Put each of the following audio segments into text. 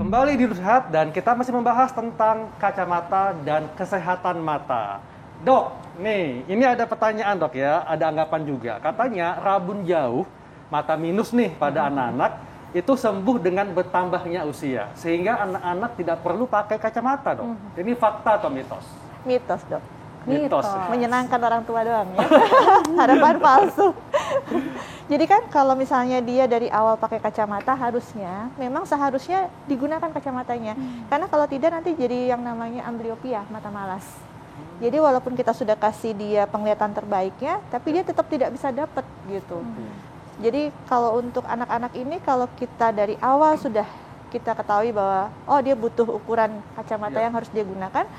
Kembali di Sehat dan kita masih membahas tentang kacamata dan kesehatan mata. Dok, nih ini ada pertanyaan dok ya, ada anggapan juga. Katanya rabun jauh, mata minus nih pada anak-anak itu sembuh dengan bertambahnya usia. Sehingga anak-anak tidak perlu pakai kacamata dok. Ini fakta atau mitos? Mitos dok. Mitos. Menyenangkan orang tua doang ya. Harapan palsu. Jadi kan kalau misalnya dia dari awal pakai kacamata memang seharusnya digunakan kacamatanya. Karena kalau tidak nanti jadi yang namanya amblyopia, mata malas. Jadi walaupun kita sudah kasih dia penglihatan terbaiknya, tapi dia tetap tidak bisa dapat gitu. Jadi kalau untuk anak-anak ini kalau kita dari awal sudah kita ketahui bahwa oh dia butuh ukuran kacamata yang harus dia gunakan,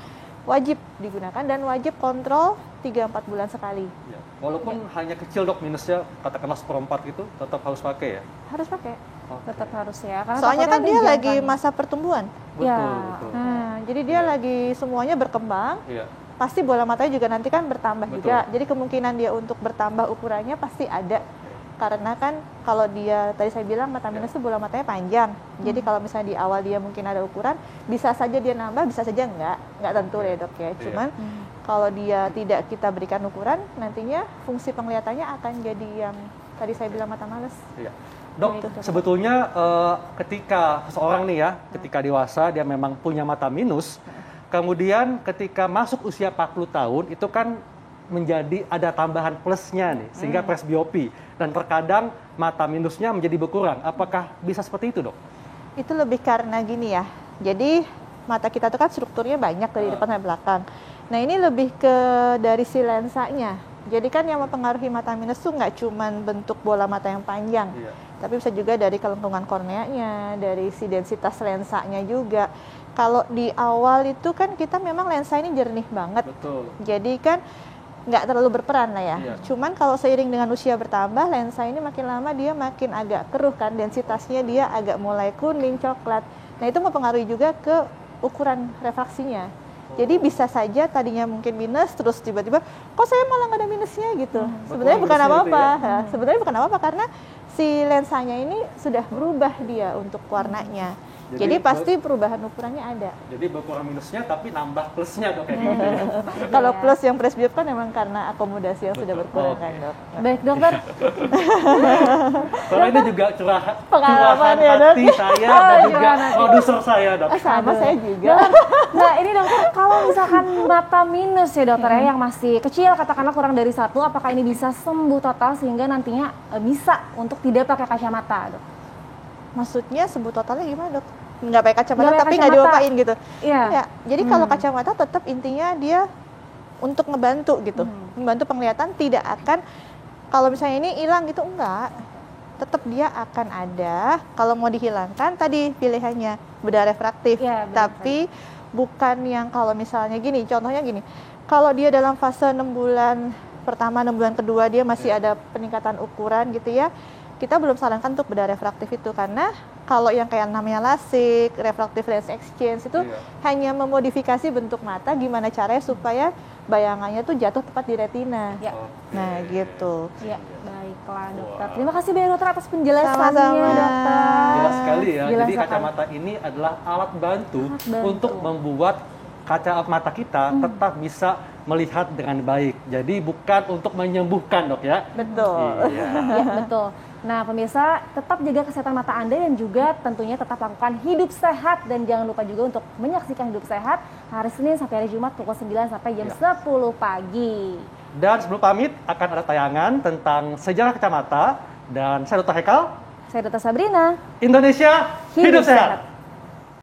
wajib digunakan dan wajib kontrol 3-4 bulan sekali. Ya. Walaupun hanya kecil dok minusnya, katakanlah seperempat gitu, tetap harus pakai ya? Harus pakai. Tetap harus ya. Karena soalnya kan dia lagi masa pertumbuhan. Betul. Nah, jadi dia lagi semuanya berkembang. Iya. Pasti bola matanya juga nanti kan bertambah juga. Jadi kemungkinan dia untuk bertambah ukurannya pasti ada. Karena kan kalau dia tadi saya bilang mata minus itu bola matanya panjang. Jadi kalau misalnya di awal dia mungkin ada ukuran, bisa saja dia nambah, bisa saja enggak tentu ya dok ya. Cuman kalau dia tidak kita berikan ukuran, nantinya fungsi penglihatannya akan jadi yang tadi saya bilang mata malas. Iya. Dok, sebetulnya ketika seseorang nih ya, ketika dewasa dia memang punya mata minus, kemudian ketika masuk usia 40 tahun itu kan menjadi ada tambahan plusnya nih, sehingga presbiopi dan terkadang mata minusnya menjadi berkurang. Apakah bisa seperti itu dok? Itu lebih karena gini ya, jadi mata kita itu kan strukturnya banyak dari depan sampai belakang. Nah ini lebih ke dari si lensanya. Jadi kan yang mempengaruhi mata minus tuh nggak cuma bentuk bola mata yang panjang, tapi bisa juga dari kelengkungan korneanya, dari si densitas lensanya juga. Kalau di awal itu kan kita memang lensa ini jernih banget. Betul. Jadi kan nggak terlalu berperan lah ya. Cuman kalau seiring dengan usia bertambah, lensa ini makin lama dia makin agak keruh kan, densitasnya dia agak mulai kuning, coklat. Nah itu mempengaruhi juga ke ukuran refraksinya. Jadi bisa saja tadinya mungkin minus, terus tiba-tiba kok saya malah nggak ada minusnya gitu. Sebenarnya bukan apa-apa. Sebenarnya bukan apa-apa karena si lensanya ini sudah berubah dia untuk warnanya. Jadi pasti perubahan ukurannya ada. Jadi berkurang minusnya tapi nambah plusnya dok kayak gitu. Kalau plus yang presbiop kan memang karena akomodasi yang sudah berkurang kan dok. Baik dokter. Karena ini juga curahan ya, hati saya dan juga produser saya dok. Sama saya juga. Nah ini dokter, kalau misalkan mata minus ya dokter ya yang masih kecil katakanlah kurang dari 1, apakah ini bisa sembuh total sehingga nantinya bisa untuk tidak pakai kacamata dok? Maksudnya sembuh totalnya gimana dok? Nggak pakai kacamata tapi nggak dilupain gitu. Ya, jadi kalau kacamata tetap intinya dia untuk ngebantu gitu, membantu penglihatan, tidak akan kalau misalnya ini hilang gitu enggak, tetap dia akan ada. Kalau mau dihilangkan tadi pilihannya bedah refraktif, tapi bukan yang kalau misalnya gini, contohnya gini, kalau dia dalam fase 6 bulan pertama, 6 bulan kedua dia masih ada peningkatan ukuran gitu ya, kita belum sarankan untuk bedah refraktif itu karena kalau yang kayak namanya LASIK, refractive lens exchange itu hanya memodifikasi bentuk mata gimana caranya supaya bayangannya tuh jatuh tepat di retina. Nah gitu. Ya, baiklah dokter. Terima kasih banyak dokter atas penjelasannya. Sama-sama. Dokter. Jelas sekali ya. Jelas Jadi sekali. kacamata ini adalah alat bantu untuk membuat kacamata kita tetap bisa melihat dengan baik. Jadi bukan untuk menyembuhkan dok ya. Betul. Iya. Ya, betul. Nah pemirsa, tetap jaga kesehatan mata Anda dan juga tentunya tetap lakukan hidup sehat. Dan jangan lupa juga untuk menyaksikan Hidup Sehat hari Senin sampai hari Jumat pukul 9 sampai jam 10 pagi. Dan sebelum pamit akan ada tayangan tentang sejarah kacamata. Dan saya Dr. Hekal. Saya Dr. Sabrina. Indonesia Hidup Sehat.